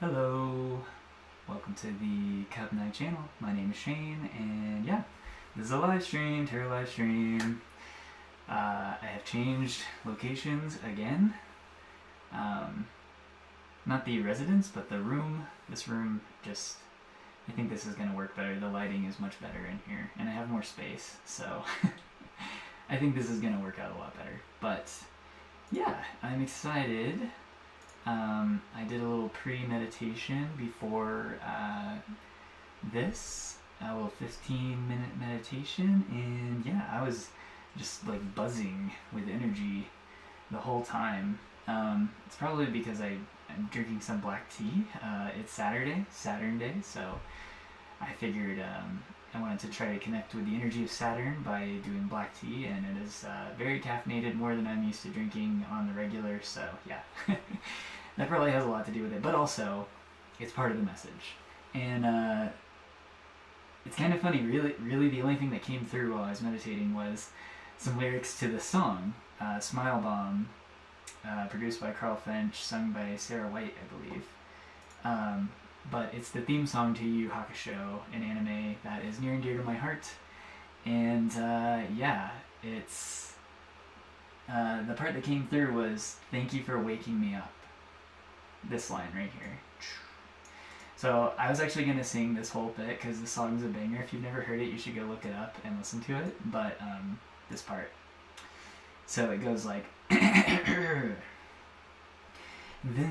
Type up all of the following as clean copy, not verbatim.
Hello, welcome to the Cup Night channel. My name is Shane, and yeah, this is a live stream, tarot live stream. I have changed locations again. Not the residence, but the room. This room just, I think this is going to work better. The lighting is much better in here, and I have more space, so I think this is going to work out a lot better. But yeah, I'm excited. I did a little pre-meditation before this, a little 15-minute meditation, and yeah, I was just like buzzing with energy the whole time. It's probably because I'm drinking some black tea. It's Saturn Day, so I figured I wanted to try to connect with the energy of Saturn by doing black tea, and it is very caffeinated, more than I'm used to drinking on the regular, so yeah. That probably has a lot to do with it, but also it's part of the message. And it's kind of funny, really the only thing that came through while I was meditating was some lyrics to the song, Smile Bomb, produced by Carl French, sung by Sarah White, I believe. But it's the theme song to Yu Yu Hakusho, an anime that is near and dear to my heart. And yeah, it's the part that came through was, "Thank you for waking me up." This line right here. So I was actually going to sing this whole bit because the song's a banger. If you've never heard it, you should go look it up and listen to it. But this part. So it goes like, then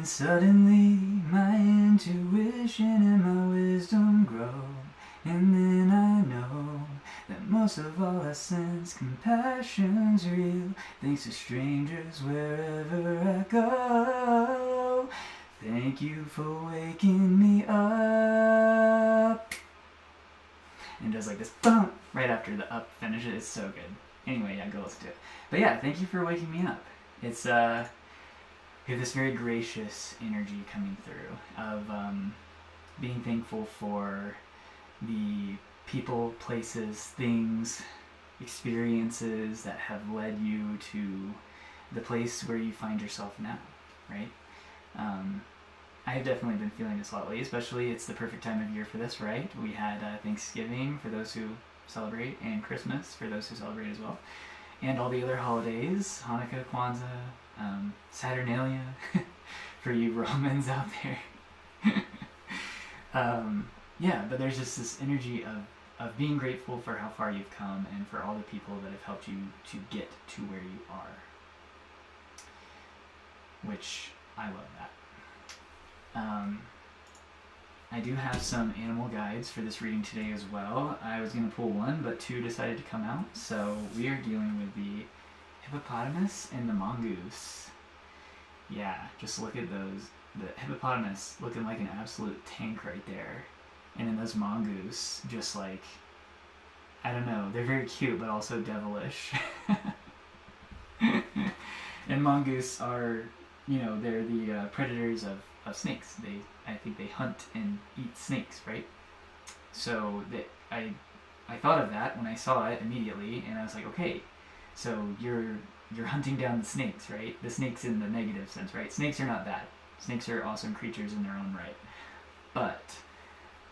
suddenly my intuition and my wisdom grow, and then I know that most of all I sense compassion's real, thanks to strangers wherever I go. Thank you for waking me up. And does like this bump right after the up finishes. It's so good. Anyway, yeah, go listen to it. But yeah, thank you for waking me up. It's we have this very gracious energy coming through of being thankful for the people, places, things, experiences that have led you to the place where you find yourself now, right? I have definitely been feeling this lately, especially it's the perfect time of year for this, right? We had Thanksgiving for those who celebrate, and Christmas for those who celebrate as well, and all the other holidays, Hanukkah, Kwanzaa, Saturnalia, for you Romans out there. Yeah, but there's just this energy of being grateful for how far you've come and for all the people that have helped you to get to where you are, which I love that. I do have some animal guides for this reading today as well. I was going to pull one, but two decided to come out, so we are dealing with the hippopotamus and the mongoose. Yeah, just look at those. The hippopotamus looking like an absolute tank right there, and then those mongoose just like, I don't know, they're very cute but also devilish. And mongoose are, you know, they're the predators of snakes. I think they hunt and eat snakes, right? So I thought of that when I saw it immediately, and I was like, okay, so you're hunting down the snakes, right? The snakes in the negative sense, right? Snakes are not bad. Snakes are awesome creatures in their own right. But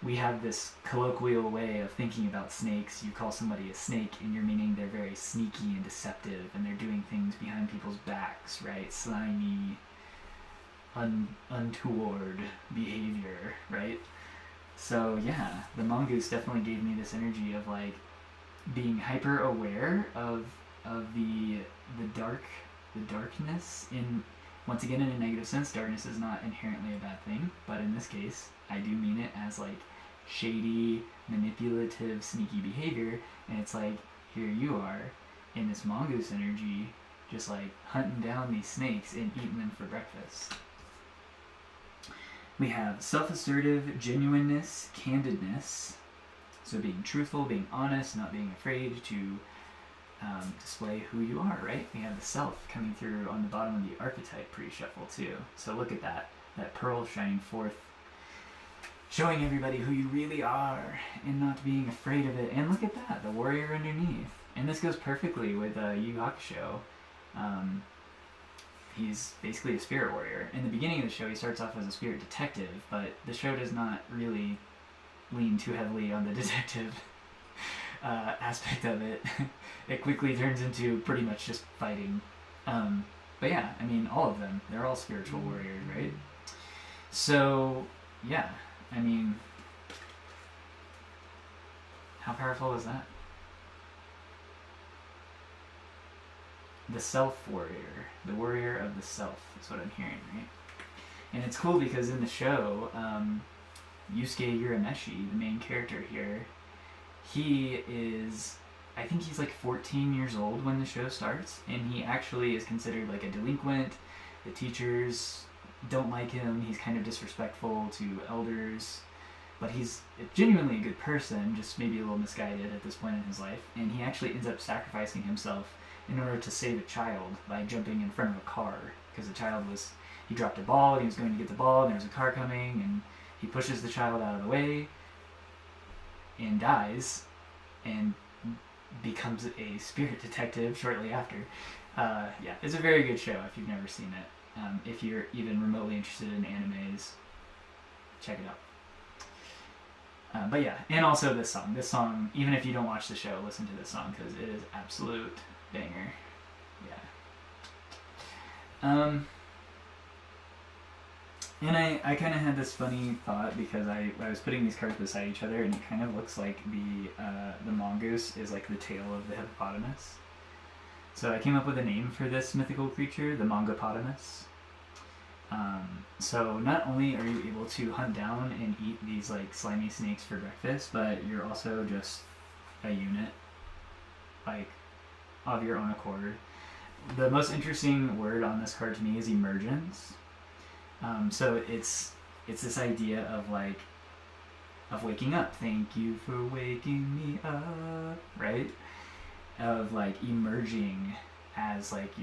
we have this colloquial way of thinking about snakes. You call somebody a snake, and you're meaning they're very sneaky and deceptive, and they're doing things behind people's backs, right? Slimy, untoward behavior, right? So yeah, the mongoose definitely gave me this energy of like being hyper aware of the darkness. In, once again, in a negative sense, darkness is not inherently a bad thing, but in this case I do mean it as like shady, manipulative, sneaky behavior. And it's like, here you are in this mongoose energy, just like hunting down these snakes and eating them for breakfast. We have self-assertive, genuineness, candidness. So being truthful, being honest, not being afraid to display who you are, right? We have the self coming through on the bottom of the archetype pre-shuffle too. So look at that pearl shining forth, showing everybody who you really are and not being afraid of it. And look at that, the warrior underneath. And this goes perfectly with Yu Yu Hakusho. he's basically a spirit warrior. In the beginning of the show, he starts off as a spirit detective, but the show does not really lean too heavily on the detective aspect of it. It quickly turns into pretty much just fighting. But yeah, I mean, all of them, they're all spiritual warriors, right? So, yeah, I mean, how powerful is that? The self-warrior, the warrior of the self, is what I'm hearing, right? And it's cool because in the show, 𝐤𝐮𝐩 𝕚𝕚𝕡𝕚𝕚, the main character here, he is, I think he's like 14 years old when the show starts, and he actually is considered like a delinquent. The teachers don't like him, he's kind of disrespectful to elders, but he's genuinely a good person, just maybe a little misguided at this point in his life, and he actually ends up sacrificing himself in order to save a child by jumping in front of a car, because the child was, he dropped a ball and he was going to get the ball and there was a car coming, and he pushes the child out of the way and dies and becomes a spirit detective shortly after. Yeah, it's a very good show if you've never seen it. If you're even remotely interested in animes, check it out. But yeah, and also this song, even if you don't watch the show, listen to this song because it is absolute banger. Yeah. And I kind of had this funny thought because I was putting these cards beside each other, and it kind of looks like the mongoose is like the tail of the hippopotamus. So I came up with a name for this mythical creature, the mongopotamus. So not only are you able to hunt down and eat these like slimy snakes for breakfast, but you're also just a unit, like, of your own accord. The most interesting word on this card to me is emergence. So it's this idea of like, of waking up. Thank you for waking me up, right? Of like emerging as like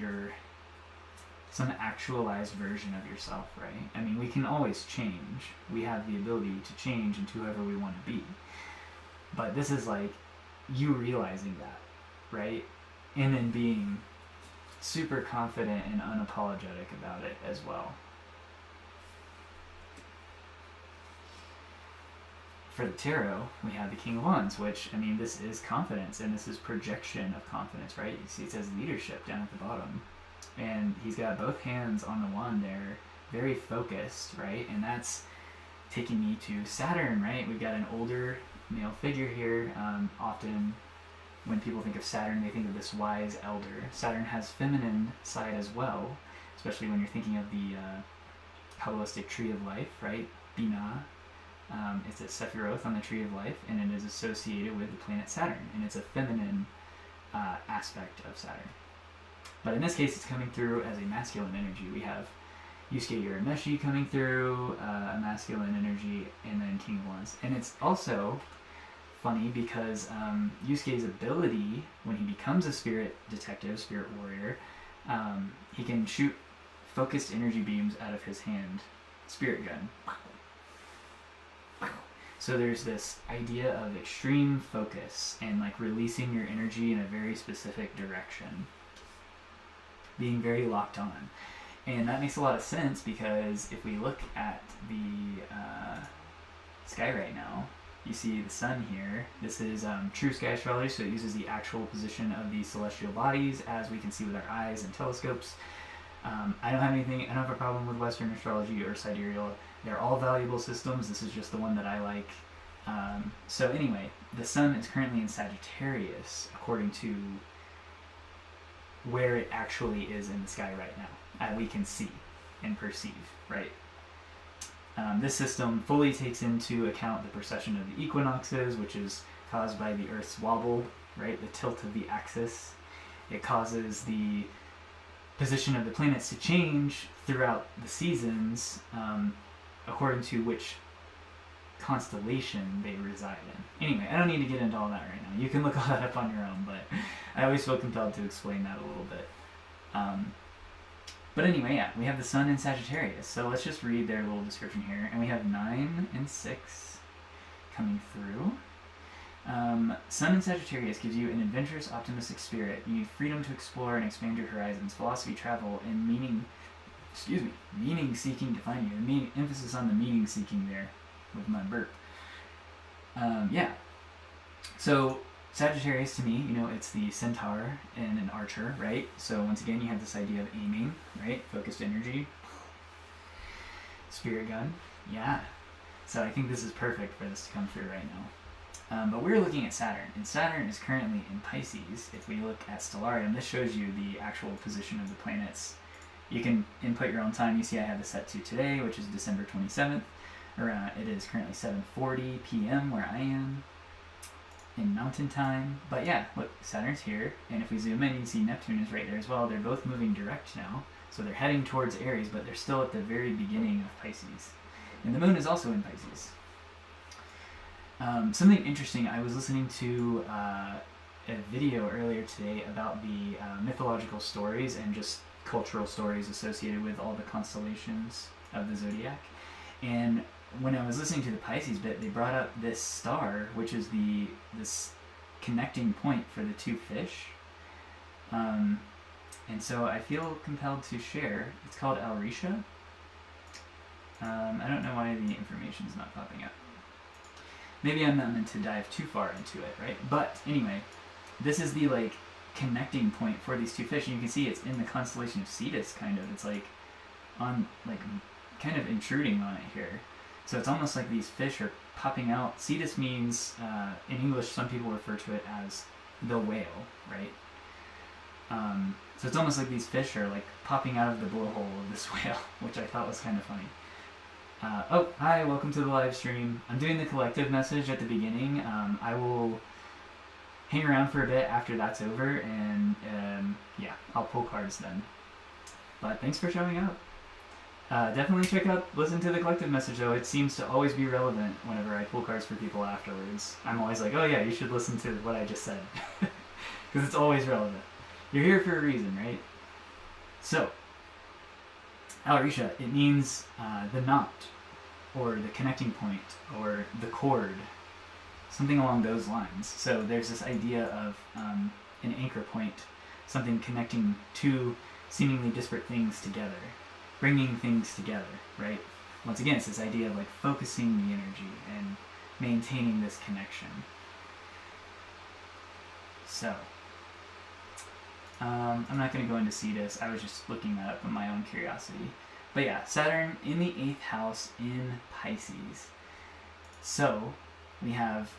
some actualized version of yourself, right? I mean, we can always change. We have the ability to change into whoever we want to be. But this is like you realizing that, right? And then being super confident and unapologetic about it as well. For the tarot, we have the King of Wands, which, I mean, this is confidence, and this is projection of confidence, right? You see it says leadership down at the bottom. And he's got both hands on the wand there, very focused, right? And that's taking me to Saturn, right? We've got an older male figure here. Often when people think of Saturn, they think of this wise elder. Saturn has feminine side as well, especially when you're thinking of the Kabbalistic tree of life, right? Binah. It's a Sephiroth on the tree of life, and it is associated with the planet Saturn, and it's a feminine aspect of Saturn. But in this case, it's coming through as a masculine energy. We have 𝐤𝐮𝐩 𝕚𝕚𝕚𝕚 coming through, a masculine energy, and then King of Wands. And it's also funny because 𝐤𝐮𝐩's ability, when he becomes a spirit detective, spirit warrior, he can shoot focused energy beams out of his hand, spirit gun. So there's this idea of extreme focus and like releasing your energy in a very specific direction, being very locked on. And that makes a lot of sense because if we look at the sky right now, you see the sun here. This is true sky astrology, so it uses the actual position of the celestial bodies as we can see with our eyes and telescopes. I don't have a problem with Western astrology or sidereal. They're all valuable systems. This is just the one that I like. So anyway, the sun is currently in Sagittarius according to where it actually is in the sky right now, we can see and perceive, right? This system fully takes into account the precession of the equinoxes, which is caused by the Earth's wobble, right? The tilt of the axis. It causes the position of the planets to change throughout the seasons according to which constellation they reside in. Anyway, I don't need to get into all that right now. You can look all that up on your own, but I always feel compelled to explain that a little bit. But anyway, yeah, we have the sun in Sagittarius. So let's just read their little description here. And we have 9 and 6 coming through. Sun in Sagittarius gives you an adventurous, optimistic spirit. You need freedom to explore and expand your horizons. Philosophy, travel, and meaning-seeking define you. The emphasis on the meaning-seeking there with my burp. Yeah. So Sagittarius, to me, it's the centaur and an archer, right? So once again, you have this idea of aiming, right? Focused energy. Spirit gun. Yeah. So I think this is perfect for this to come through right now. But we're looking at Saturn, and Saturn is currently in Pisces. If we look at Stellarium, this shows you the actual position of the planets. You can input your own time. You see I have this set to today, which is December 27th. It is currently 7:40 p.m. where I am in Mountain Time. But yeah, look, Saturn's here, and if we zoom in, you can see Neptune is right there as well. They're both moving direct now, so they're heading towards Aries, but they're still at the very beginning of Pisces. And the moon is also in Pisces. Something interesting, I was listening to a video earlier today about the mythological stories and just cultural stories associated with all the constellations of the zodiac. And when I was listening to the Pisces bit, they brought up this star, which is this connecting point for the two fish. And so I feel compelled to share. It's called 𝕊𝕚𝕚𝕚𝕚. I don't know why the information's not popping up. Maybe I'm not meant to dive too far into it, right? But anyway, this is the connecting point for these two fish, and you can see it's in the constellation of Cetus, kind of. It's kind of intruding on it here. So it's almost like these fish are popping out. Cetus means, in English, some people refer to it as the whale, right? So it's almost like these fish are popping out of the blowhole of this whale, which I thought was kind of funny. Oh, hi, welcome to the live stream. I'm doing the collective message at the beginning. I will hang around for a bit after that's over, and yeah, I'll pull cards then. But thanks for showing up. Definitely listen to the collective message though. It seems to always be relevant whenever I pull cards for people afterwards. I'm always like, oh yeah, you should listen to what I just said. Because it's always relevant. You're here for a reason, right? So, 𝕊𝕚𝕚𝕚, it means the knot, or the connecting point, or the cord, something along those lines. So there's this idea of an anchor point, something connecting two seemingly disparate things together, bringing things together, right? Once again, it's this idea of focusing the energy and maintaining this connection. So, I'm not going to go into Cetus. I was just looking that up in my own curiosity. But yeah, Saturn in the 8th house in Pisces. So, we have,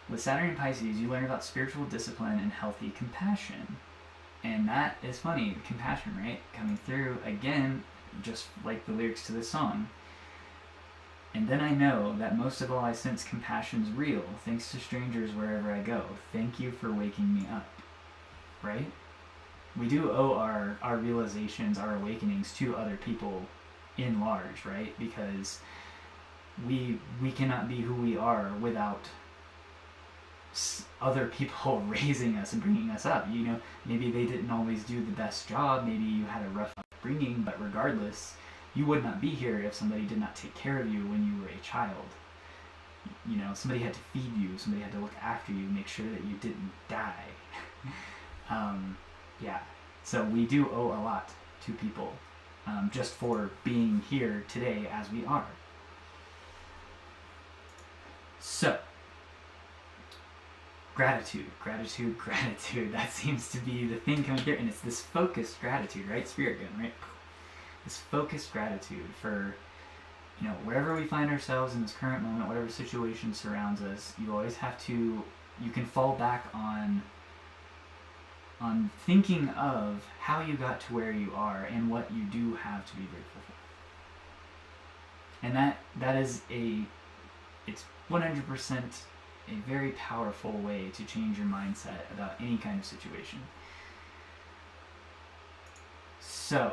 with Saturn in Pisces, you learn about spiritual discipline and healthy compassion. And that is funny, compassion, right? Coming through, again, just like the lyrics to this song. And then I know that most of all I sense compassion's real, thanks to strangers wherever I go. Thank you for waking me up. Right? We do owe our realizations, our awakenings to other people in large, right? Because we cannot be who we are without other people raising us and bringing us up. Maybe they didn't always do the best job, maybe you had a rough upbringing, but regardless, you would not be here if somebody did not take care of you when you were a child. Somebody had to feed you, somebody had to look after you, make sure that you didn't die. Yeah, so we do owe a lot to people, just for being here today as we are. So, gratitude, that seems to be the thing coming through, and it's this focused gratitude, right? Spirit gun, right? This focused gratitude for, wherever we find ourselves in this current moment, whatever situation surrounds us, you can fall back on thinking of how you got to where you are and what you do have to be grateful for. And that is it's 100% a very powerful way to change your mindset about any kind of situation. So,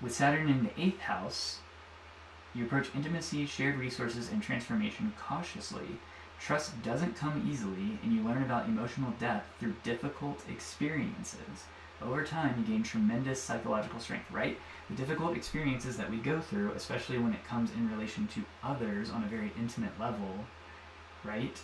with Saturn in the 8th house, you approach intimacy, shared resources, and transformation cautiously. Trust doesn't come easily, and you learn about emotional depth through difficult experiences. Over time, you gain tremendous psychological strength, right? The difficult experiences that we go through, especially when it comes in relation to others on a very intimate level, right?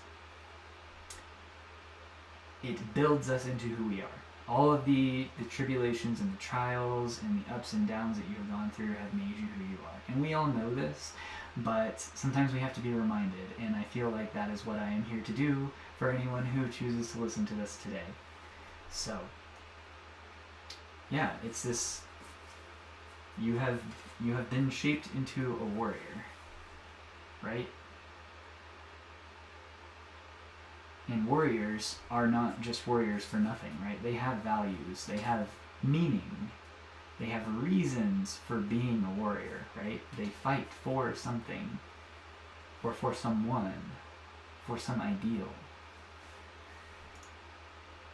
it builds us into who we are. All of the tribulations and the trials and the ups and downs that you have gone through have made you who you are. And we all know this, but sometimes we have to be reminded, and I feel like that is what I am here to do for anyone who chooses to listen to this today. So, yeah, it's this, you have been shaped into a warrior, right? And warriors are not just warriors for nothing, right? They have values, they have meaning, they have reasons for being a warrior, right? They fight for something, or for someone, for some ideal.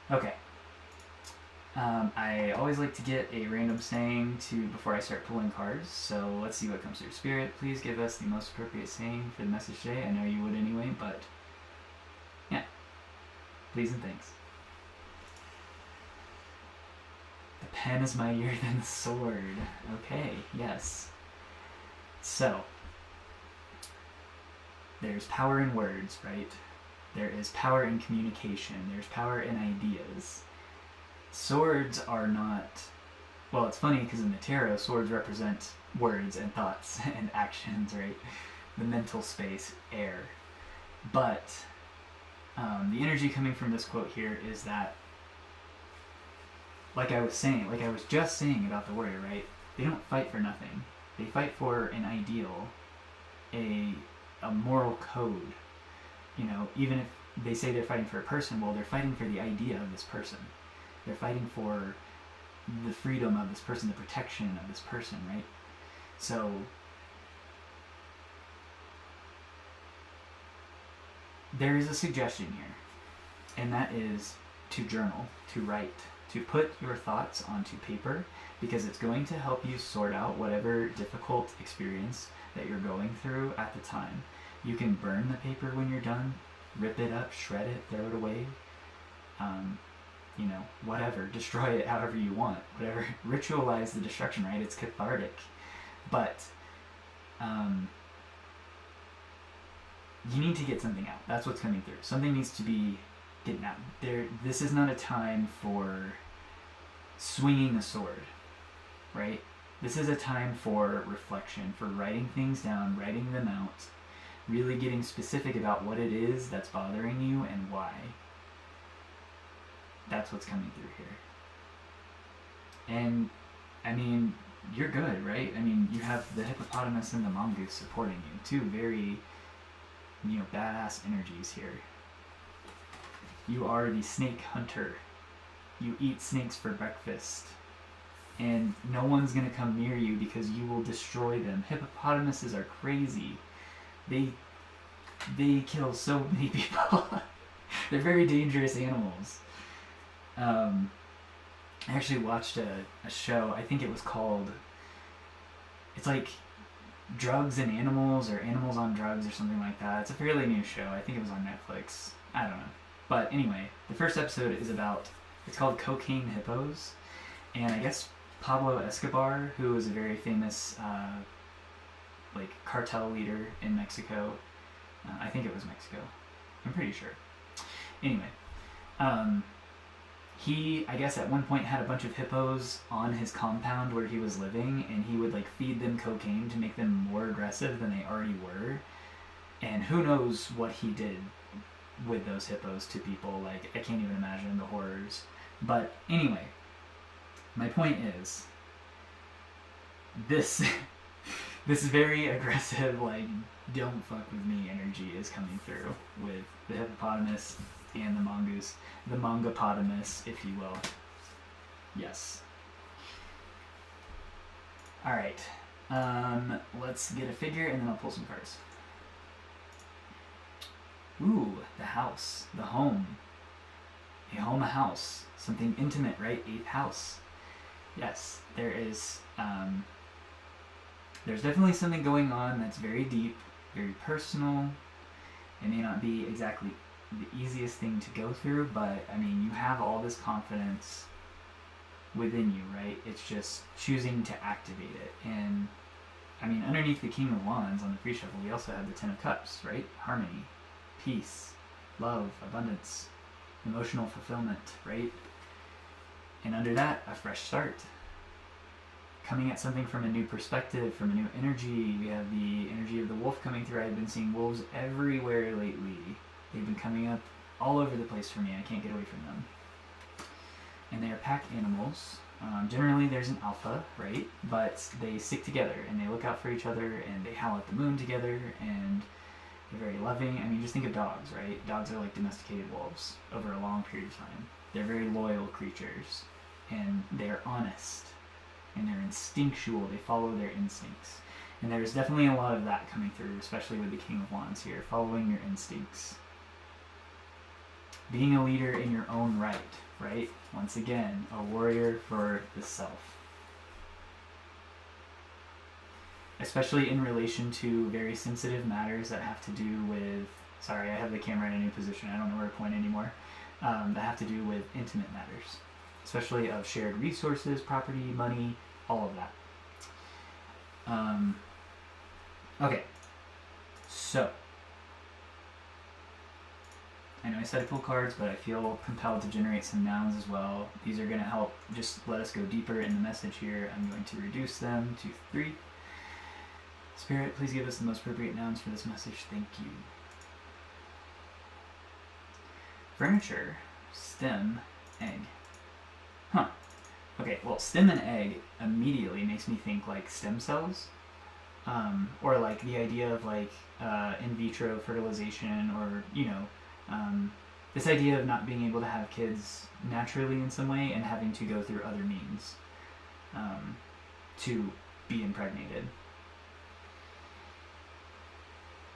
Okay. I always like to get a random saying before I start pulling cards, so let's see what comes through. Spirit, please give us the most appropriate saying for the message today. I know you would anyway, but yeah. Please and thanks. The pen is mightier than the sword. Okay, yes. So, there's power in words, right? There is power in communication. There's power in ideas. Swords are not... Well, it's funny because in the tarot, swords represent words and thoughts and actions, right? The mental space, air. But the energy coming from this quote here is that, like I was just saying about the warrior, right? They don't fight for nothing. They fight for an ideal, a moral code. You know, even if they say they're fighting for a person, well, they're fighting for the idea of this person. They're fighting for the freedom of this person, the protection of this person, right? So, there is a suggestion here, and that is to journal, to write, to put your thoughts onto paper, because it's going to help you sort out whatever difficult experience that you're going through at the time. You can burn the paper when you're done, rip it up, shred it, throw it away, you know, whatever, destroy it however you want, whatever, ritualize the destruction, right? It's cathartic. But you need to get something out. That's what's coming through. Something needs to be getting out. This is not a time for swinging a sword, right? This is a time for reflection, for writing things down, writing them out, really getting specific about what it is that's bothering you and why. That's what's coming through here. And, I mean, you're good, right? I mean, you have the hippopotamus and the mongoose supporting you. Two very, you know, badass energies here. You are the snake hunter. You eat snakes for breakfast. And no one's going to come near you because you will destroy them. Hippopotamuses are crazy. They kill so many people. They're very dangerous animals. I actually watched a show, I think it was called, it's like Drugs and Animals, or Animals on Drugs, or something like that. It's a fairly new show. I think it was on Netflix. I don't know. But anyway, the first episode is about, it's called Cocaine Hippos, and I guess Pablo Escobar, who is a very famous like cartel leader in Mexico, I think it was Mexico, I'm pretty sure. Anyway, he, I guess at one point had a bunch of hippos on his compound where he was living, and he would like feed them cocaine to make them more aggressive than they already were. And who knows what he did with those hippos to people. Like, I can't even imagine the horrors. But anyway, my point is, this very aggressive, like, don't fuck with me energy is coming through with the hippopotamus and the mongoose, the mangopotamus, if you will. Yes. Alright, let's get a figure and then I'll pull some cards. Ooh, the house, the home. A home, a house. Something intimate, right? 8th house. Yes, there is, there's definitely something going on that's very deep, very personal. It may not be exactly the easiest thing to go through, but I mean, you have all this confidence within you, right? It's just choosing to activate it. And I mean, underneath the King of Wands on the free shuffle, we also have the Ten of Cups, right? Harmony, peace, love, abundance, emotional fulfillment, right? And under that, a fresh start. Coming at something from a new perspective, from a new energy. We have the energy of the wolf coming through. I've been seeing wolves everywhere lately. They've been coming up all over the place for me. I can't get away from them. And they are pack animals. Generally there's an alpha, right? But they stick together and they look out for each other and they howl at the moon together and they're very loving. I mean, just think of dogs, right? Dogs are like domesticated wolves over a long period of time. They're very loyal creatures and they're honest and they're instinctual. They follow their instincts. And there's definitely a lot of that coming through, especially with the King of Wands here, following your instincts. Being a leader in your own right, right? Once again, a warrior for the self. Especially in relation to very sensitive matters that have to do with, sorry, I have the camera in a new position, I don't know where to point anymore, that have to do with intimate matters. Especially of shared resources, property, money, all of that. Okay, so I know I said pull cards, but I feel compelled to generate some nouns as well. These are going to help just let us go deeper in the message here. I'm going to reduce them to 3. Spirit, please give us the most appropriate nouns for this message. Thank you. Furniture, stem, egg. Huh. Okay, well, stem and egg immediately makes me think like stem cells. Or like the idea of like in vitro fertilization, or, you know, this idea of not being able to have kids naturally in some way and having to go through other means to be impregnated.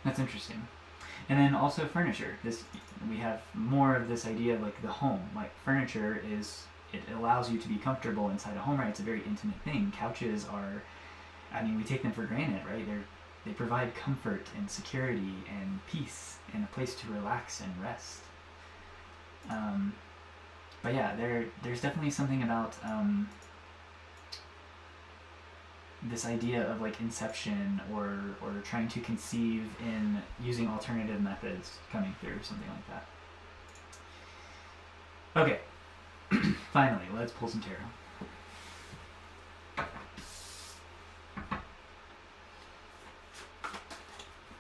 That's interesting. And then also furniture. We have more of this idea of like the home. Like furniture it allows you to be comfortable inside a home, right? It's a very intimate thing. Couches are, I mean, we take them for granted, right? They provide comfort and security and peace and a place to relax and rest. But yeah, there's definitely something about this idea of like inception or trying to conceive in using alternative methods coming through, something like that. Okay, finally, let's pull some tarot.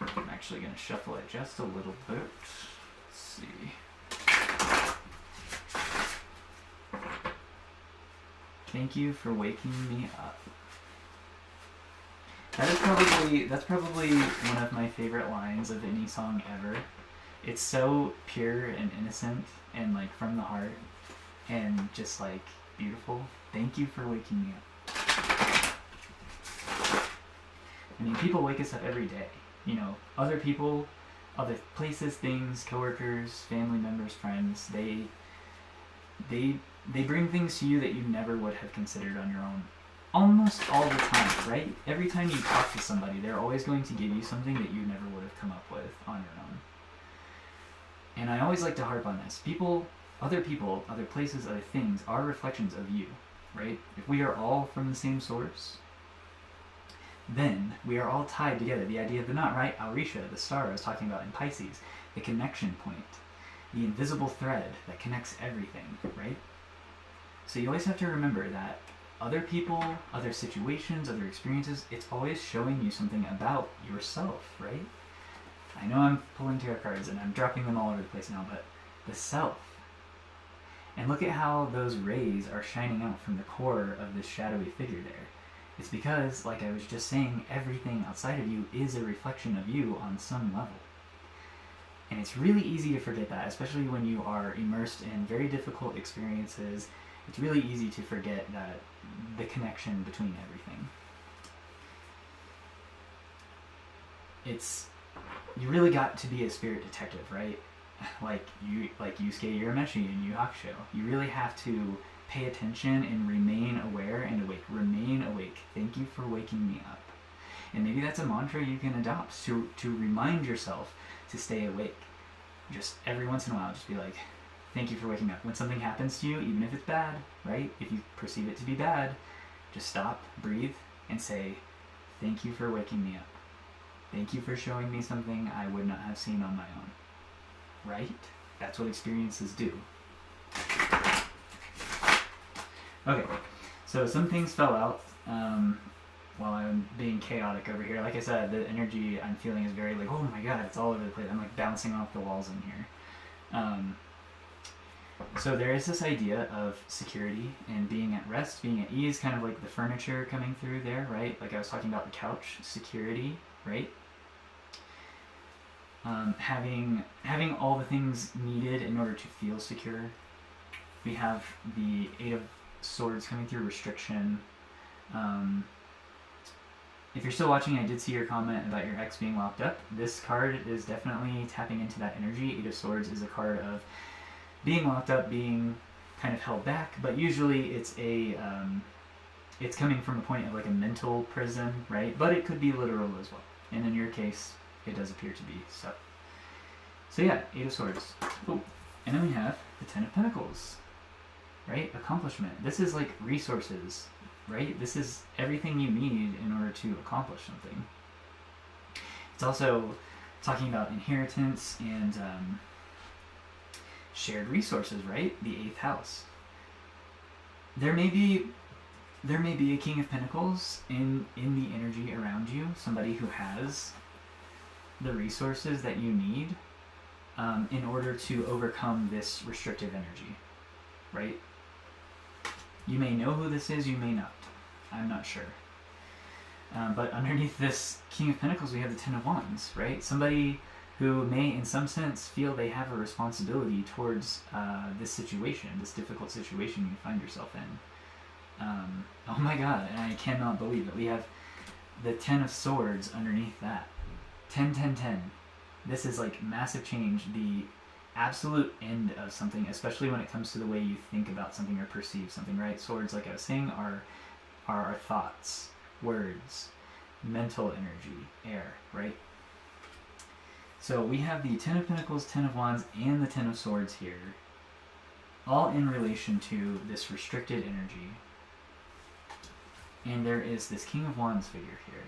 I'm actually going to shuffle it just a little bit. Let's see. Thank you for waking me up. That's probably one of my favorite lines of any song ever. It's so pure and innocent and like from the heart and just like beautiful. Thank you for waking me up. I mean, people wake us up every day. You know, other people, other places, things, coworkers, family members, friends, they bring things to you that you never would have considered on your own. Almost all the time, right? Every time you talk to somebody, they're always going to give you something that you never would have come up with on your own. And I always like to harp on this. People, other places, other things are reflections of you, right? If we are all from the same source, then we are all tied together. The idea of the knot, right? 𝐸𝐻, the star I was talking about in Pisces, the connection point, the invisible thread that connects everything, right? So you always have to remember that other people, other situations, other experiences, it's always showing you something about yourself, right? I know I'm pulling tarot cards and I'm dropping them all over the place now, but the self. And look at how those rays are shining out from the core of this shadowy figure there. It's because, like I was just saying, everything outside of you is a reflection of you on some level. And it's really easy to forget that, especially when you are immersed in very difficult experiences. It's really easy to forget that the connection between everything. You really got to be a spirit detective, right? Like 𝐬𝐮𝐩𝐻 and 𝐬𝐻𝐻. You really have to pay attention and remain aware and awake. Remain awake. Thank you for waking me up. And maybe that's a mantra you can adopt to remind yourself to stay awake. Just every once in a while, just be like, thank you for waking up. When something happens to you, even if it's bad, right? If you perceive it to be bad, just stop, breathe, and say, thank you for waking me up. Thank you for showing me something I would not have seen on my own. Right? That's what experiences do. Okay, so some things fell out while I'm being chaotic over here. Like I said, the energy I'm feeling is very like, oh my god, it's all over the place. I'm like bouncing off the walls in here. So there is this idea of security and being at rest, being at ease, kind of like the furniture coming through there, right? Like I was talking about the couch, security, right? Having all the things needed in order to feel secure. We have the Eight of Swords coming through, restriction. If you're still watching, I did see your comment about your ex being locked up. This card is definitely tapping into that energy. Eight of Swords is a card of being locked up, being kind of held back, but usually it's it's coming from a point of like a mental prison, right? But it could be literal as well. And in your case, it does appear to be so. So yeah, Eight of Swords. Oh, and then we have the Ten of Pentacles, right? Accomplishment. This is like resources, right? This is everything you need in order to accomplish something. It's also talking about inheritance and shared resources, right? The 8th house. There may be a King of Pentacles in the energy around you, somebody who has the resources that you need in order to overcome this restrictive energy, right? You may know who this is, you may not. I'm not sure. But underneath this King of Pentacles, we have the Ten of Wands, right? Somebody who may, in some sense, feel they have a responsibility towards this situation, this difficult situation you find yourself in. Oh my god, and I cannot believe it. We have the Ten of Swords underneath that. 10, 10, 10. This is like massive change, the absolute end of something, especially when it comes to the way you think about something or perceive something, right? Swords, like I was saying, are our thoughts, words, mental energy, air, right? So we have the Ten of Pentacles, Ten of Wands, and the Ten of Swords here, all in relation to this restricted energy. And there is this King of Wands figure here.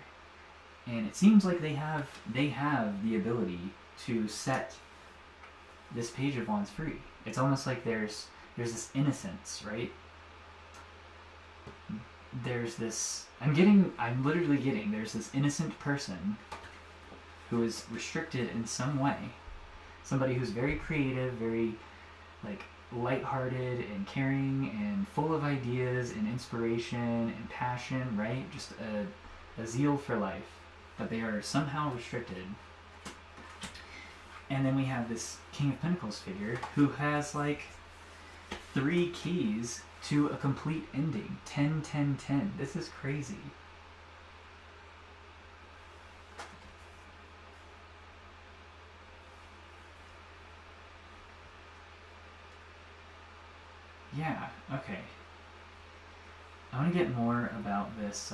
And it seems like they have the ability to set this Page of Wands free. It's almost like there's this innocence, right? There's this, there's this innocent person who is restricted in some way. Somebody who's very creative, very like lighthearted and caring and full of ideas and inspiration and passion, right? Just a zeal for life. But they are somehow restricted. And then we have this King of Pentacles figure who has like 3 keys to a complete ending. 10, 10, 10. This is crazy. Yeah, okay. I want to get more about this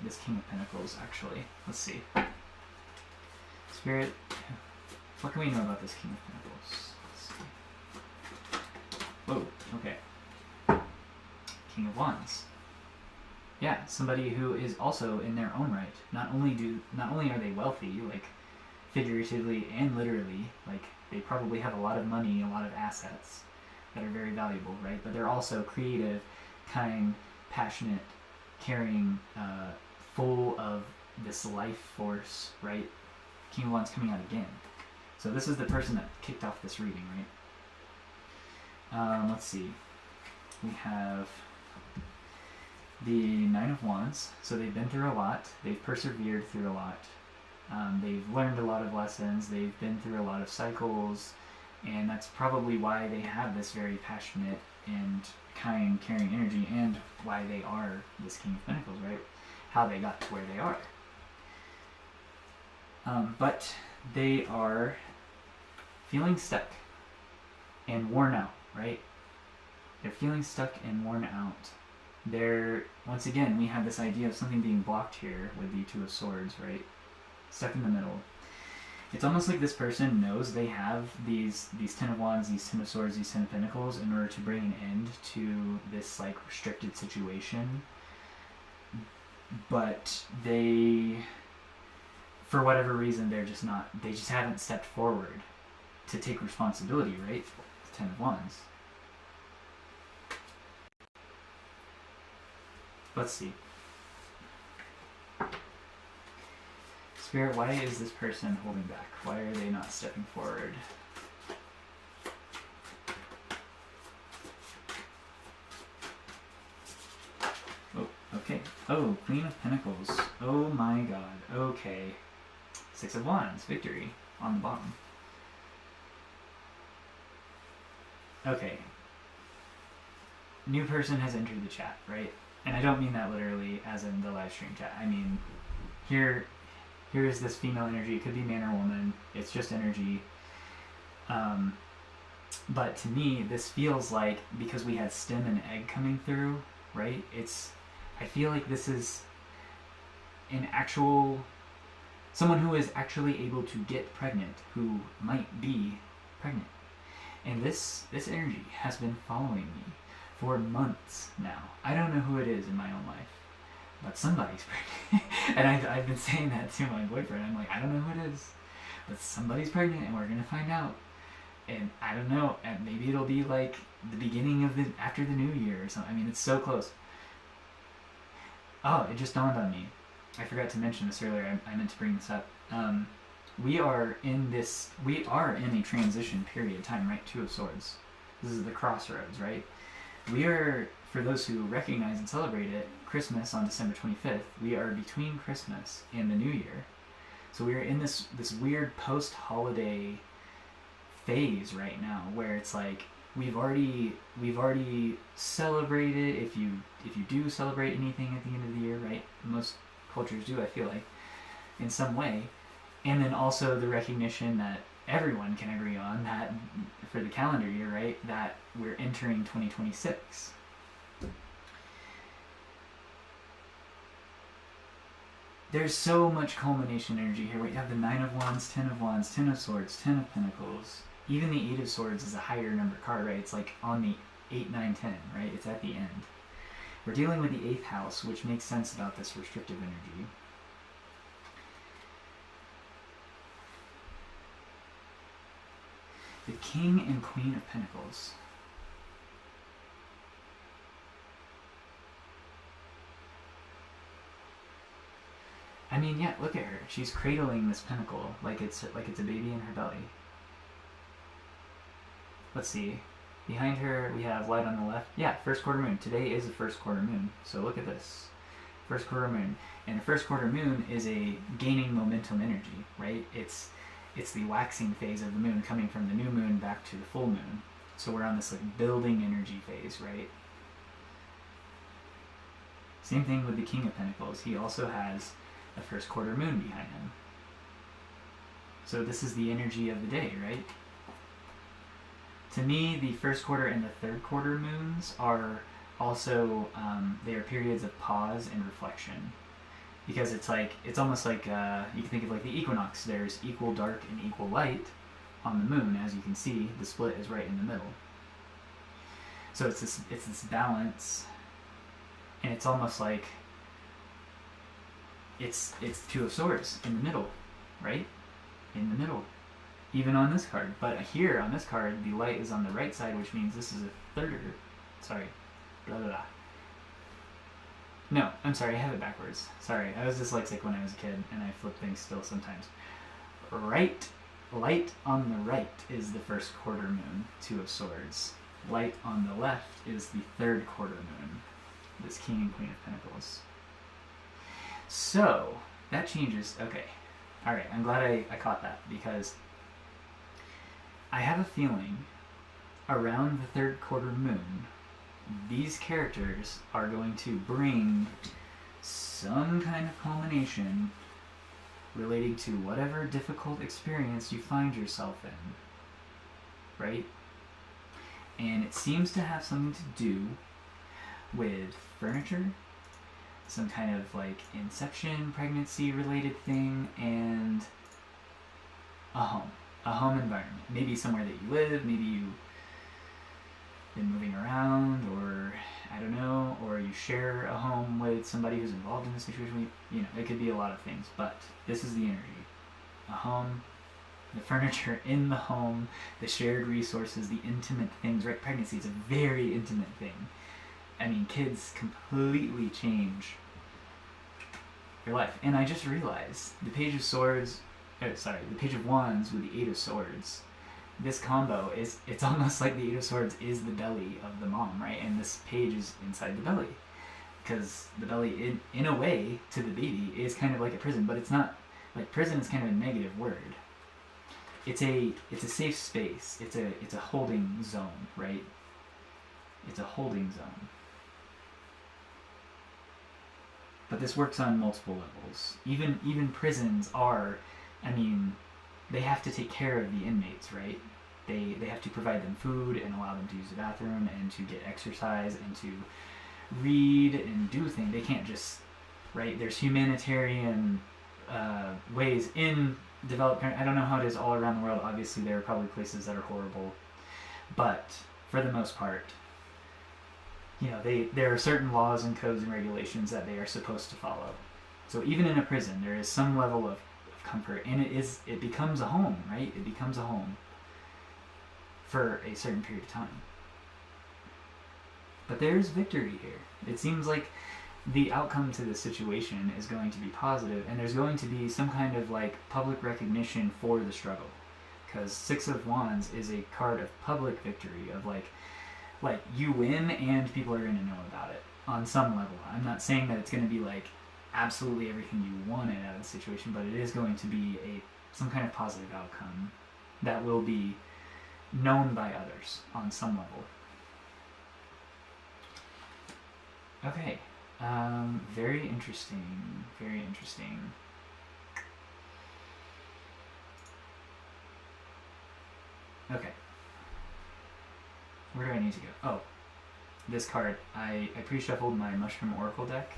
this King of Pentacles, actually. Let's see. Spirit, what can we know about this King of Pentacles? Let's see. Whoa, okay. King of Wands. Yeah, somebody who is also in their own right. Not only are they wealthy, like figuratively and literally, like they probably have a lot of money, a lot of assets that are very valuable, right? But they're also creative, kind, passionate, caring, full of this life force, right? King of Wands coming out again. So this is the person that kicked off this reading, right? Let's see. We have the Nine of Wands. So they've been through a lot. They've persevered through a lot. They've learned a lot of lessons. They've been through a lot of cycles. And that's probably why they have this very passionate and kind, caring energy, and why they are this King of Pentacles, right? How they got to where they are. But they are feeling stuck and worn out, right? They're feeling stuck and worn out. Once again, we have this idea of something being blocked here with the Two of Swords, right? Stuck in the middle. It's almost like this person knows they have these Ten of Wands, these Ten of Swords, these Ten of Pentacles in order to bring an end to this like restricted situation. But they, for whatever reason, they just haven't stepped forward to take responsibility, right? The Ten of Wands. Let's see. Spirit, why is this person holding back? Why are they not stepping forward? Oh, okay. Oh, Queen of Pentacles. Oh my god. Okay. Six of Wands. Victory on the bottom. Okay. New person has entered the chat, right? And I don't mean that literally as in the live stream chat. I mean, here is this female energy. It could be man or woman. It's just energy. But to me, this feels like, because we had stem and egg coming through, right? I feel like this is an actual, someone who is actually able to get pregnant, who might be pregnant. And this energy has been following me for months now. I don't know who it is in my own life, but somebody's pregnant. And I've been saying that to my boyfriend. I'm like, I don't know who it is, but somebody's pregnant and we're going to find out. And I don't know, and maybe it'll be like the beginning of after the new year or something. I mean, it's so close. Oh, it just dawned on me. I forgot to mention this earlier. I meant to bring this up. We are in a transition period of time, right? Two of Swords. This is the crossroads, right? We are, for those who recognize and celebrate it, Christmas on December 25th. We are between Christmas and the New Year. So we are in this weird post-holiday phase right now, where it's like we've already celebrated. If you do celebrate anything at the end of the year, right? Most cultures do, I feel like, in some way. And then also the recognition that everyone can agree on that for the calendar year, right? That we're entering 2026. There's so much culmination energy here. We have the Nine of Wands, Ten of Wands, Ten of Swords, Ten of Pentacles. Even the Eight of Swords is a higher number card, right? It's like on the 8, 9, 10, right? It's at the end. We're dealing with the 8th house, which makes sense about this restrictive energy. The King and Queen of Pentacles. I mean, yeah, look at her. She's cradling this pentacle like it's a baby in her belly. Let's see. Behind her, we have light on the left. Yeah, first quarter moon. Today is a first quarter moon. So look at this. First quarter moon. And a first quarter moon is a gaining momentum energy, right? It's the waxing phase of the moon coming from the new moon back to the full moon. So we're on this like building energy phase, right? Same thing with the King of Pentacles. He also has a first quarter moon behind him. So this is the energy of the day, right? To me, the first quarter and the third quarter moons are also, they are periods of pause and reflection. Because it's almost like, you can think of like the equinox. There's equal dark and equal light on the moon. As you can see, the split is right in the middle. So it's this balance, and it's almost like it's Two of Swords in the middle, right? In the middle. Even on this card. But here, on this card, the light is on the right side, which means this is a third, sorry, blah, blah, blah. No, I'm sorry, I have it backwards. Sorry, I was dyslexic when I was a kid, and I flip things still sometimes. Light on the right is the first quarter moon, Two of Swords. Light on the left is the third quarter moon, this King and Queen of Pentacles. So, that changes, okay. Alright, I'm glad I caught that, because I have a feeling around the third quarter moon, these characters are going to bring some kind of culmination relating to whatever difficult experience you find yourself in, right? And it seems to have something to do with furniture, some kind of like inception, pregnancy related thing, and a home environment. Maybe somewhere that you live, maybe you've been moving around, or I don't know, or you share a home with somebody who's involved in the situation. You know, it could be a lot of things, but this is the energy. A home, the furniture in the home, the shared resources, the intimate things, right? Pregnancy is a very intimate thing. I mean, kids completely change your life. And I just realized the Page of Swords, the Page of Wands with the Eight of Swords. This combo it's almost like the Eight of Swords is the belly of the mom, right? And this page is inside the belly. Because the belly, in a way, to the baby, is kind of like a prison, but it's not, like, prison is kind of a negative word. It's a safe space. It's a holding zone, right? It's a holding zone. But this works on multiple levels. Even prisons are, I mean, they have to take care of the inmates, right? They have to provide them food and allow them to use the bathroom and to get exercise and to read and do things. They can't just, right? There's humanitarian ways in developed countries. I don't know how it is all around the world. Obviously, there are probably places that are horrible, but for the most part, you know, there are certain laws and codes and regulations that they are supposed to follow. So even in a prison, there is some level of comfort, and it becomes a home, right? It becomes a home for a certain period of time. But there's victory here. It seems like the outcome to this situation is going to be positive, and there's going to be some kind of like public recognition for the struggle. Because Six of Wands is a card of public victory, of like you win and people are going to know about it on some level. I'm not saying that it's going to be like absolutely everything you wanted out of the situation, but it is going to be some kind of positive outcome that will be known by others on some level. Okay, very interesting, very interesting. Okay, where do I need to go? Oh, this card. I pre-shuffled my Mushroom Oracle deck,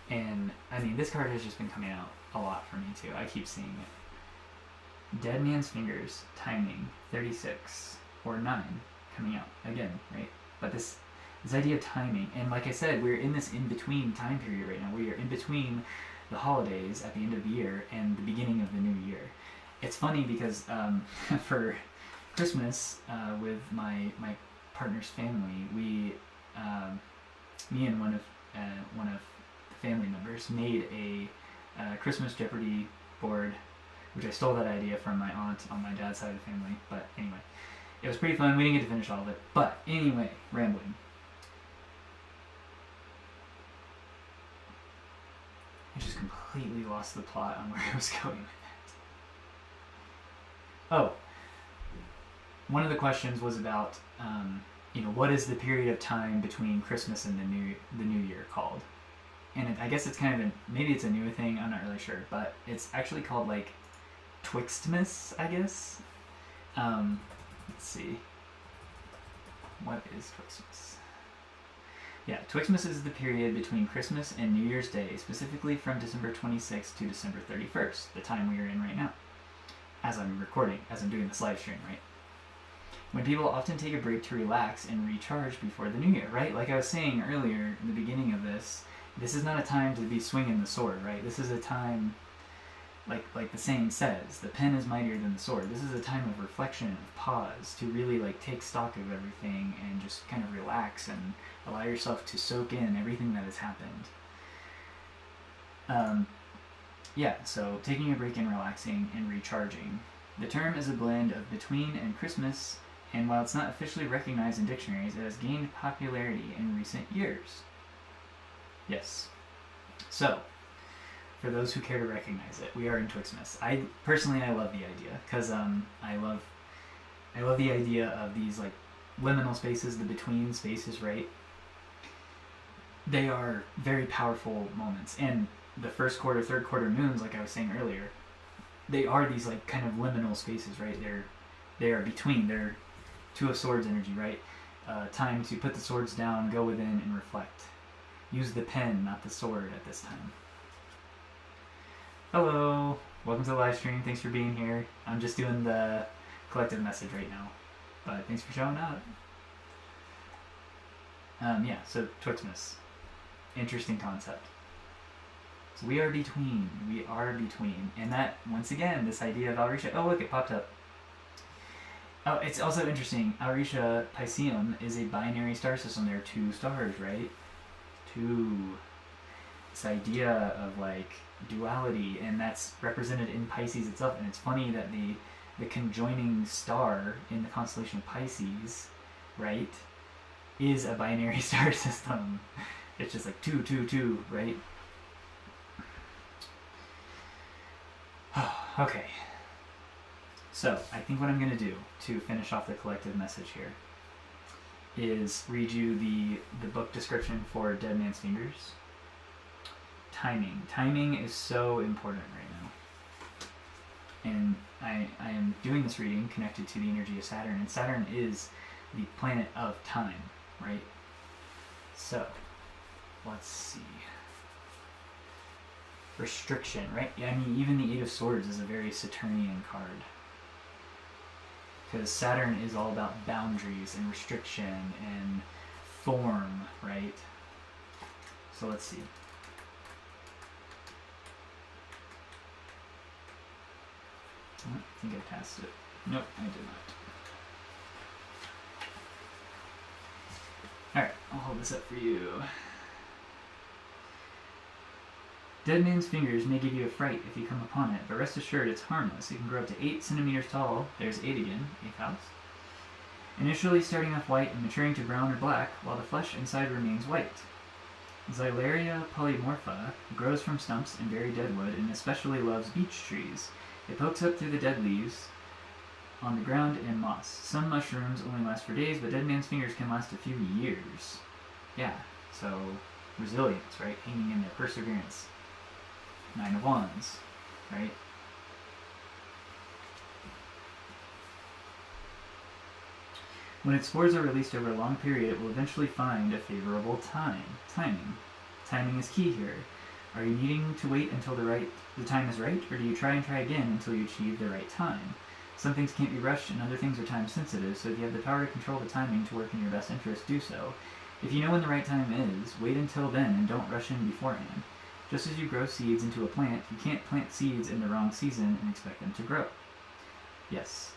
and I mean, this card has just been coming out a lot for me too. I keep seeing it. Dead Man's Fingers, Timing, 36, or 9, coming out again, right? But this idea of timing, and like I said, we're in this in-between time period right now. We are in between the holidays at the end of the year and the beginning of the new year. It's funny because for Christmas, with my partner's family, we, me and one of the family members made a Christmas Jeopardy board, which I stole that idea from my aunt on my dad's side of the family. But anyway, it was pretty fun. We didn't get to finish all of it. But anyway, rambling. I just completely lost the plot on where I was going with it. Oh, one of the questions was about, what is the period of time between Christmas and the New Year called? And I guess it's kind of maybe it's a newer thing. I'm not really sure, but it's actually called like Twixtmas, I guess. Let's see. What is Twixtmas? Yeah, Twixtmas is the period between Christmas and New Year's Day, specifically from December 26th to December 31st, the time we are in right now, as I'm doing this live stream, right? When people often take a break to relax and recharge before the New Year, right? Like I was saying earlier in the beginning of this is not a time to be swinging the sword, right? This is a time, like the saying says, the pen is mightier than the sword. This is a time of reflection, of pause, to really like take stock of everything and just kind of relax and allow yourself to soak in everything that has happened. So taking a break and relaxing and recharging. The term is a blend of between and Christmas, and while it's not officially recognized in dictionaries, it has gained popularity in recent years. Yes. So, for those who care to recognize it, we are in Twixtmas. I love the idea, because I love the idea of these like liminal spaces, the between spaces, right? They are very powerful moments, and the first quarter, third quarter moons, like I was saying earlier, they are these like kind of liminal spaces, right? They are between. They're Two of Swords energy, right? Time to put the swords down, go within, and reflect. Use the pen, not the sword, at this time. Hello, welcome to the live stream. Thanks for being here. I'm just doing the collective message right now, but thanks for showing up. So Twixtmas, interesting concept. So we are between, and that, once again, this idea of 𝕖𝐤𝐸𝐸. Oh look, it popped up. Oh, it's also interesting. 𝕤𝐸𝐸𝐸 Pisceum is a binary star system. There are two stars, right? 2. This idea of like duality, and that's represented in Pisces itself. And it's funny that the conjoining star in the constellation of Pisces, right, is a binary star system. It's just like 2, 2, 2, right? Okay. So, I think what I'm going to do to finish off the collective message here is read you the book description for Dead Man's Fingers. Timing. Timing is so important right now. And I am doing this reading connected to the energy of Saturn, and Saturn is the planet of time, right? So, let's see. Restriction, right? Yeah, I mean, even the Eight of Swords is a very Saturnian card. Because Saturn is all about boundaries and restriction and form, right? So let's see. I think I passed it. Nope, I did not. Alright, I'll hold this up for you. Dead Man's Fingers may give you a fright if you come upon it, but rest assured it's harmless. It can grow up to 8 centimeters tall. There's 8 again, 8th house. Initially starting off white and maturing to brown or black, while the flesh inside remains white. 𝕊𝕚𝕚𝕚𝕚𝕚 grows from stumps and very deadwood, and especially loves beech trees. It pokes up through the dead leaves on the ground and moss. Some mushrooms only last for days, but Dead Man's Fingers can last a few years. Yeah, so resilience, right? Hanging in there, perseverance. 9 of Wands, right? When its spores are released over a long period, it will eventually find a favorable timing. Timing is key here. Are you needing to wait until the time is right, or do you try and try again until you achieve the right time? Some things can't be rushed and other things are time sensitive, so if you have the power to control the timing to work in your best interest, do so. If you know when the right time is, wait until then and don't rush in beforehand. Just as you grow seeds into a plant, you can't plant seeds in the wrong season and expect them to grow. Yes.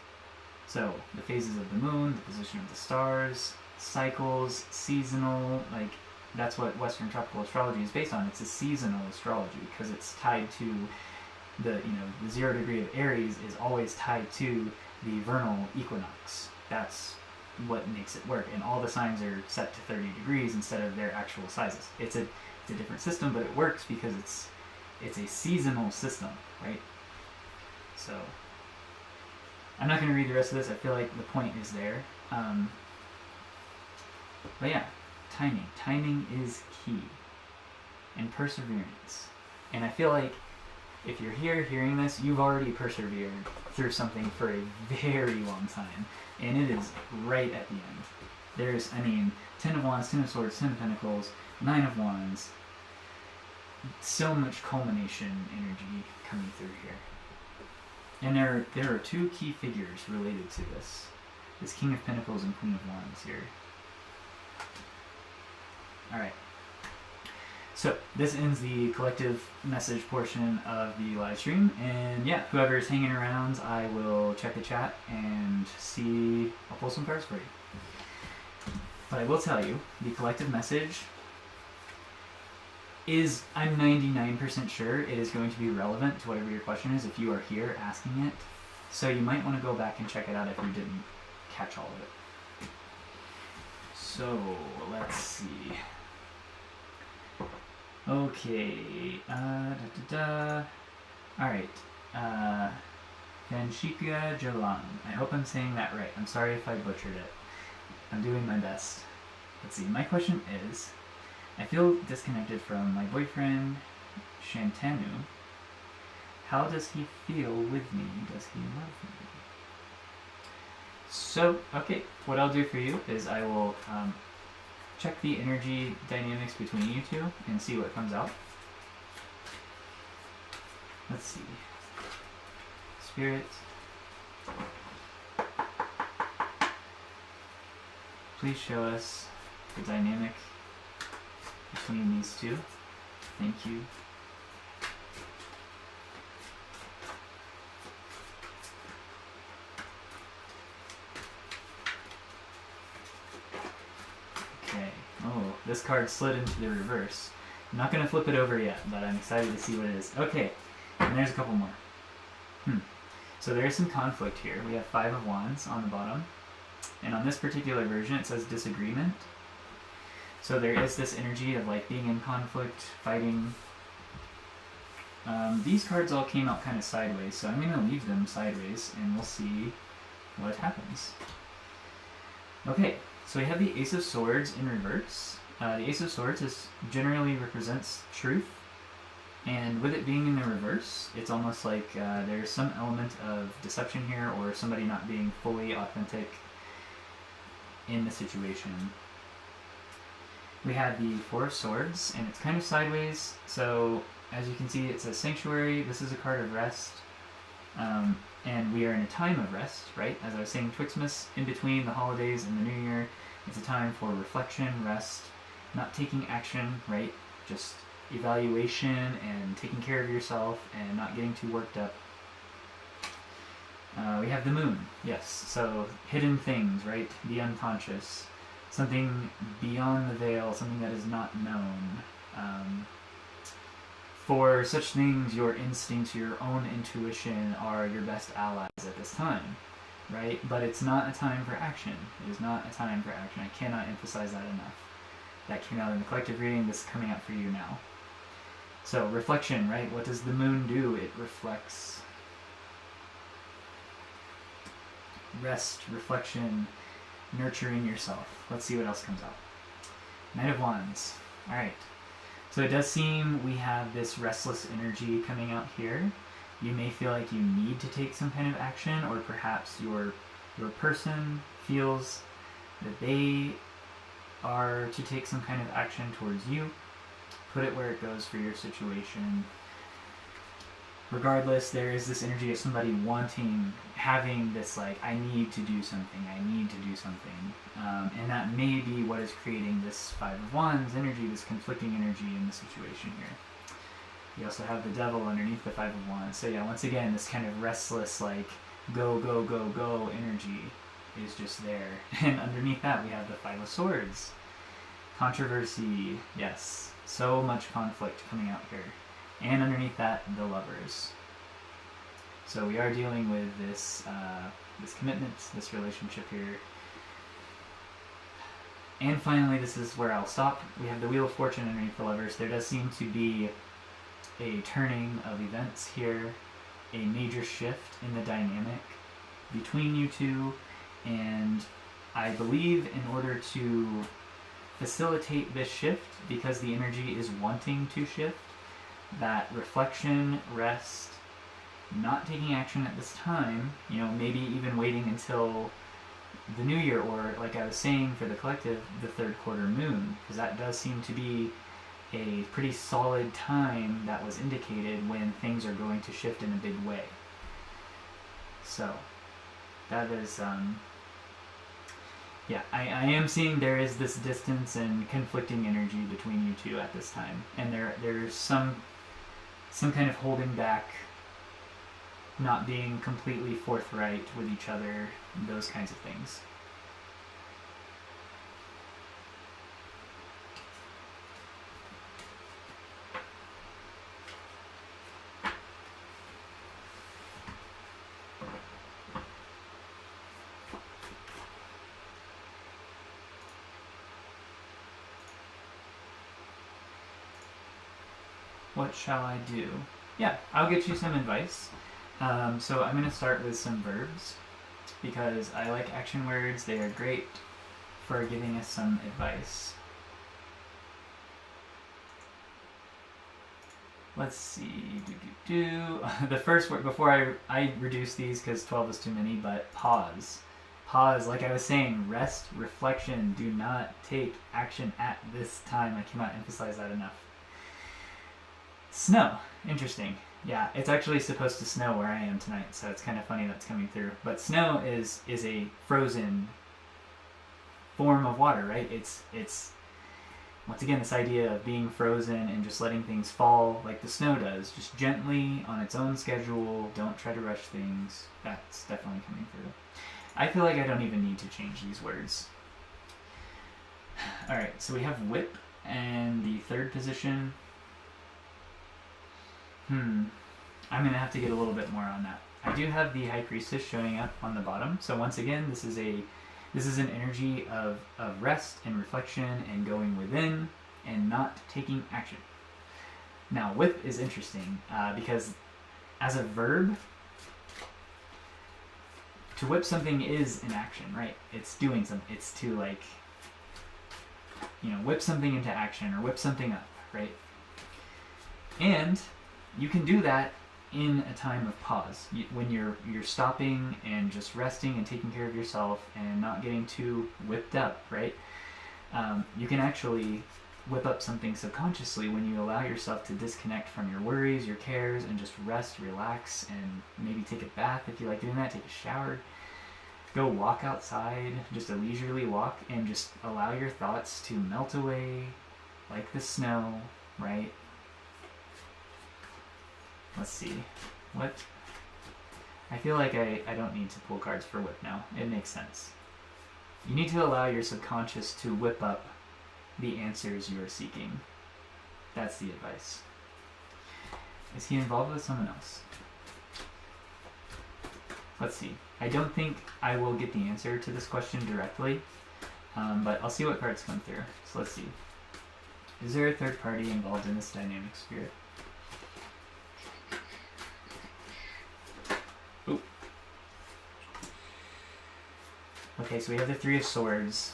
So, the phases of the moon, the position of the stars, cycles, seasonal, like, that's what Western tropical astrology is based on. It's a seasonal astrology because it's tied to the 0 degree of Aries is always tied to the vernal equinox. That's what makes it work. And all the signs are set to 30 degrees instead of their actual sizes. It's a different system, but it works because it's a seasonal system, right? So I'm not going to read the rest of this. I feel like the point is there. But yeah, timing is key, and perseverance. And I feel like if you're here hearing this, you've already persevered through something for a very long time, and it is right at the end. There's, 10 of Wands, 10 of Swords, 10 of Pentacles, 9 of Wands. So much culmination energy coming through here. And there are 2 key figures related to this. This King of Pentacles and Queen of Wands here. Alright. So, this ends the collective message portion of the live stream. And yeah, whoever's hanging around, I will check the chat and see. I'll pull some cards for you. But I will tell you, the collective message is, I'm 99% sure it is going to be relevant to whatever your question is if you are here asking it. So you might want to go back and check it out if you didn't catch all of it. So, let's see. Okay, Alright, 𝕆𝕗𝕗𝕗𝕚. I hope I'm saying that right. I'm sorry if I butchered it. I'm doing my best. Let's see, my question is, I feel disconnected from my boyfriend, Shantanu. How does he feel with me? Does he love me? So, okay, what I'll do for you is I will check the energy dynamics between you two and see what comes out. Let's see. Spirit. Please show us the dynamic between these two. Thank you. this card slid into the reverse. I'm not going to flip it over yet, but I'm excited to see what it is. Okay, and there's a couple more. So there is some conflict here. We have 5 of Wands on the bottom. And on this particular version, it says disagreement. So there is this energy of like being in conflict, fighting. These cards all came out kind of sideways, so I'm going to leave them sideways, and we'll see what happens. Okay, so we have the Ace of Swords in reverse. The Ace of Swords generally represents truth, and with it being in the reverse, it's almost like there's some element of deception here, or somebody not being fully authentic in the situation. We have the Four of Swords, and it's kind of sideways, so as you can see, it says Sanctuary. This is a card of rest, and we are in a time of rest, right? As I was saying, Twixmas, in between the holidays and the New Year, it's a time for reflection, rest, not taking action, right? Just evaluation and taking care of yourself and not getting too worked up. We have the Moon, yes, so hidden things, right? The unconscious, something beyond the veil, something that is not known. For such things, your instincts, your own intuition are your best allies at this time, right? But it's not a time for action. It is not a time for action. I cannot emphasize that enough. That came out in the collective reading. This is coming out for you now. So, reflection, right? What does the Moon do? It reflects. Rest, reflection, nurturing yourself. Let's see what else comes out. Knight of Wands. Alright. So it does seem we have this restless energy coming out here. You may feel like you need to take some kind of action, or perhaps your person feels that they are to take some kind of action towards you. Put it where it goes for your situation. Regardless, there is this energy of somebody having this like, I need to do something, I need to do something. And that may be what is creating this 5 of Wands energy, this conflicting energy in the situation here. You also have the Devil underneath the 5 of Wands. So yeah, once again, this kind of restless, like, go, go, go, go energy is just there. And underneath that, we have the 5 of Swords. Controversy, yes. So much conflict coming out here. And underneath that, the Lovers. So we are dealing with this this commitment, this relationship here. And finally, this is where I'll stop. We have the Wheel of Fortune underneath the Lovers. There does seem to be a turning of events here, a major shift in the dynamic between you two, and I believe in order to facilitate this shift, because the energy is wanting to shift, that reflection, rest, not taking action at this time, maybe even waiting until the New Year, or like I was saying for the collective, the 3rd quarter moon, because that does seem to be a pretty solid time that was indicated when things are going to shift in a big way. So that is yeah, I am seeing there is this distance and conflicting energy between you two at this time, and there's some kind of holding back, not being completely forthright with each other, those kinds of things. What shall I do? Yeah, I'll get you some advice. So I'm going to start with some verbs, because I like action words. They are great for giving us some advice. Let's see. The first word, before I reduce these because 12 is too many, but pause. Pause, like I was saying, rest, reflection, do not take action at this time. I cannot emphasize that enough. Snow. Interesting. Yeah, it's actually supposed to snow where I am tonight, so it's kind of funny that's coming through. But snow is a frozen form of water, right? It's once again this idea of being frozen and just letting things fall like the snow does, just gently on its own schedule. Don't try to rush things. That's definitely coming through. I feel like I don't even need to change these words. Alright, so we have whip and the third position. I'm going to have to get a little bit more on that. I do have the High Priestess showing up on the bottom. So once again, this is an energy of rest and reflection and going within and not taking action. Now, whip is interesting because as a verb, to whip something is an action, right? It's doing something. It's to, like, whip something into action or whip something up, right? And you can do that in a time of pause, when you're stopping and just resting and taking care of yourself and not getting too whipped up, right? You can actually whip up something subconsciously when you allow yourself to disconnect from your worries, your cares, and just rest, relax, and maybe take a bath if you like doing that, take a shower, go walk outside, just a leisurely walk, and just allow your thoughts to melt away like the snow, right? Let's see. What? I feel like I don't need to pull cards for whip now. It makes sense. You need to allow your subconscious to whip up the answers you are seeking. That's the advice. Is he involved with someone else? Let's see. I don't think I will get the answer to this question directly, but I'll see what cards come through. So let's see. Is there a third party involved in this dynamic, Spirit? Ooh. Okay, so we have the Three of Swords,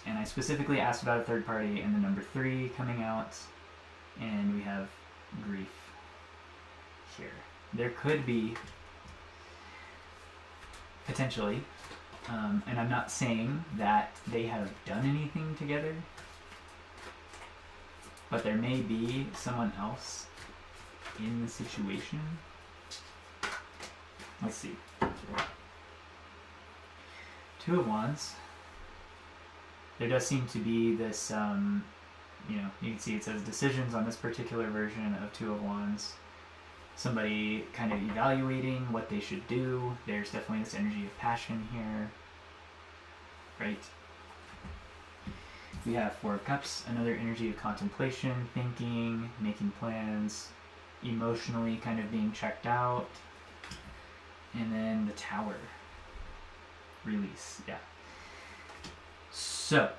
and I specifically asked about a third party and the number 3 coming out, and we have grief here. There could be, potentially, and I'm not saying that they have done anything together, but there may be someone else in the situation. Let's see. Two of Wands. There does seem to be this, you can see it says decisions on this particular version of Two of Wands. Somebody kind of evaluating what they should do. There's definitely this energy of passion here, right? We have Four of Cups, another energy of contemplation, thinking, making plans, emotionally kind of being checked out. And then the Tower. Release, yeah. So,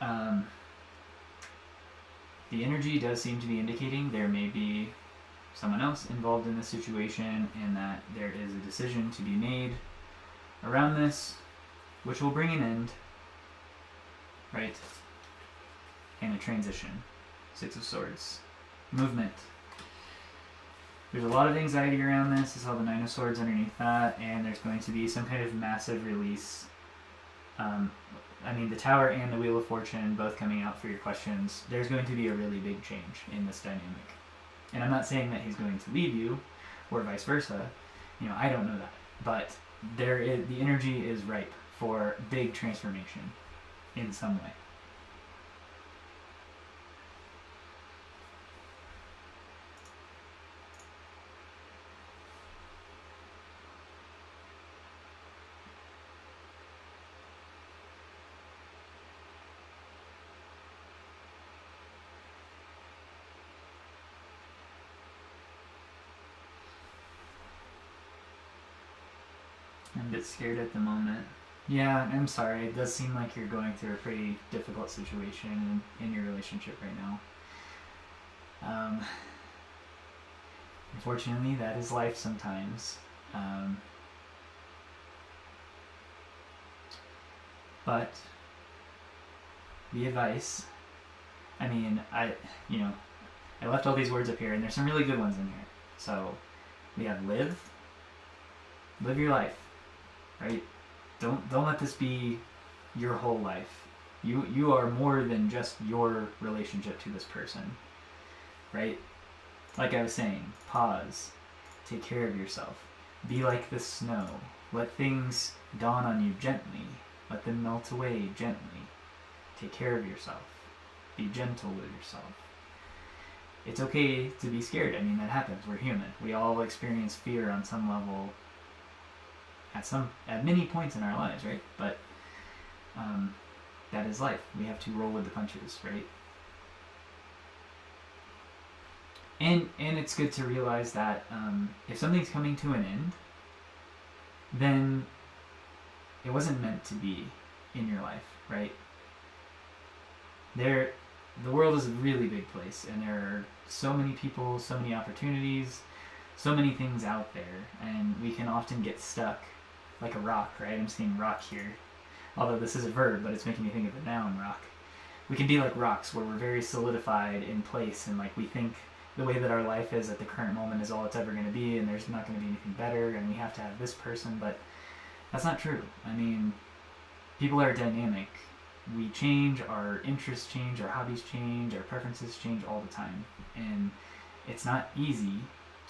the energy does seem to be indicating there may be someone else involved in the situation and that there is a decision to be made around this, which will bring an end, right? And a transition. Six of Swords. Movement. There's a lot of anxiety around this. I saw the Nine of Swords underneath that, and there's going to be some kind of massive release. The Tower and the Wheel of Fortune both coming out for your questions. There's going to be a really big change in this dynamic. And I'm not saying that he's going to leave you, or vice versa. I don't know that. But the energy is ripe for big transformation in some way. I'm a bit scared at the moment. Yeah, I'm sorry. It does seem like you're going through a pretty difficult situation in your relationship right now. Unfortunately, that is life sometimes. But the advice, I left all these words up here, and there's some really good ones in here. So we have live your life. Right? Don't let this be your whole life. You are more than just your relationship to this person. Right? Like I was saying, pause. Take care of yourself. Be like the snow. Let things dawn on you gently. Let them melt away gently. Take care of yourself. Be gentle with yourself. It's okay to be scared. That happens. We're human. We all experience fear on some level at many points in our lives, right? But that is life. We have to roll with the punches, right? And it's good to realize that if something's coming to an end, then it wasn't meant to be in your life, right? The world is a really big place, and there are so many people, so many opportunities, so many things out there, and we can often get stuck like a rock, right? I'm seeing rock here. Although this is a verb, but it's making me think of a noun, rock. We can be like rocks where we're very solidified in place, and like we think the way that our life is at the current moment is all it's ever going to be, and there's not going to be anything better, and we have to have this person, but that's not true. I mean, people are dynamic. We change, our interests change, our hobbies change, our preferences change all the time, and it's not easy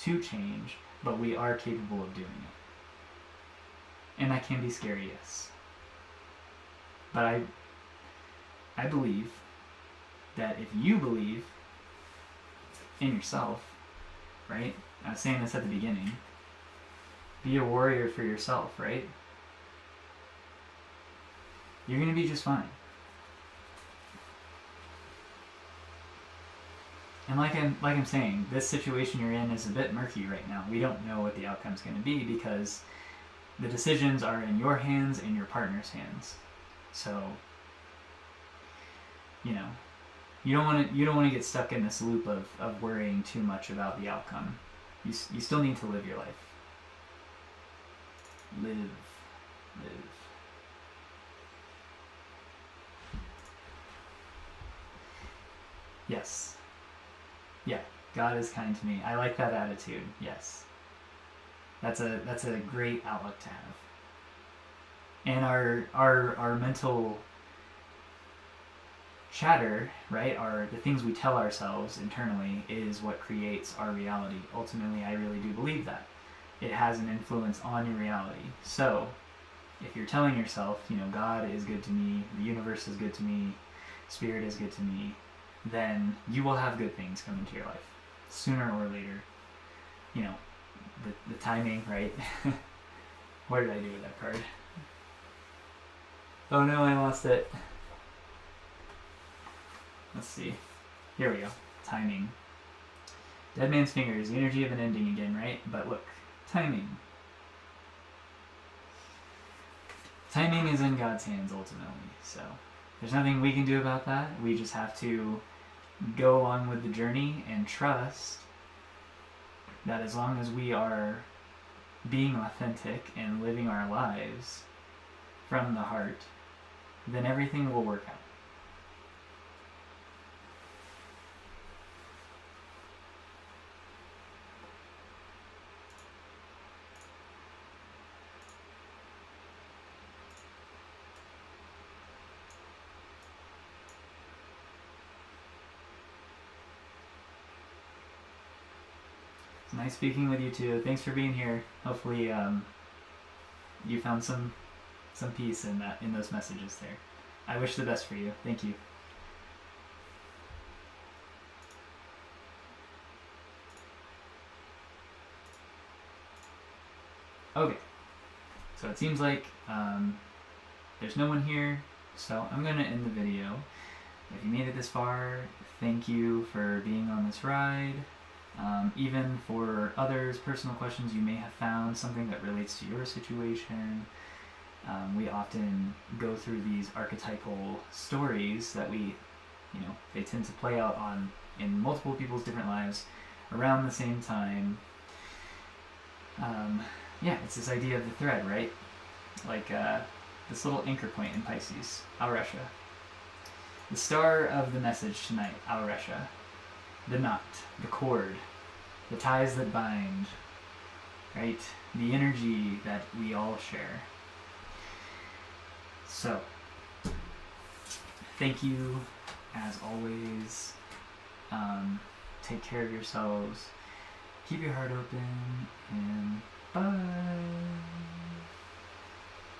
to change, but we are capable of doing it. And that can be scary, yes. But I believe that if you believe in yourself, right? I was saying this at the beginning. Be a warrior for yourself, right? You're going to be just fine. And like I'm saying, this situation you're in is a bit murky right now. We don't know what the outcome's going to be because the decisions are in your hands and your partner's hands. So, you know, you don't want to get stuck in this loop of worrying too much about the outcome. You still need to live your life. Live. Yes. Yeah, God is kind to me. I like that attitude. Yes. That's a great outlook to have. And our mental chatter, right, the things we tell ourselves internally is what creates our reality. Ultimately, I really do believe that. It has an influence on your reality. So, if you're telling yourself, you know, God is good to me, the universe is good to me, Spirit is good to me, then you will have good things come into your life. Sooner or later. You know, the timing, right? What did I do with that card? Oh no, I lost it. Let's see. Here we go. Timing. Dead man's fingers, the energy of an ending again, right? But look, timing. Timing is in God's hands ultimately, so there's nothing we can do about that. We just have to go along with the journey and trust that as long as we are being authentic and living our lives from the heart, then everything will work out. It's nice speaking with you too. Thanks for being here. Hopefully you found some peace in those messages there. I wish the best for you. Thank you. Okay. So it seems like there's no one here, so I'm going to end the video. If you made it this far, thank you for being on this ride. Even for others, personal questions you may have found, something that relates to your situation. We often go through these archetypal stories that they tend to play out in multiple people's different lives around the same time. Yeah, it's this idea of the thread, right? Like this little anchor point in Pisces, 𝕊𝐴𝐻. The star of the message tonight, 𝕊𝐴𝐻. The knot, the cord, the ties that bind, right? The energy that we all share. So, thank you, as always. Take care of yourselves. Keep your heart open, and bye.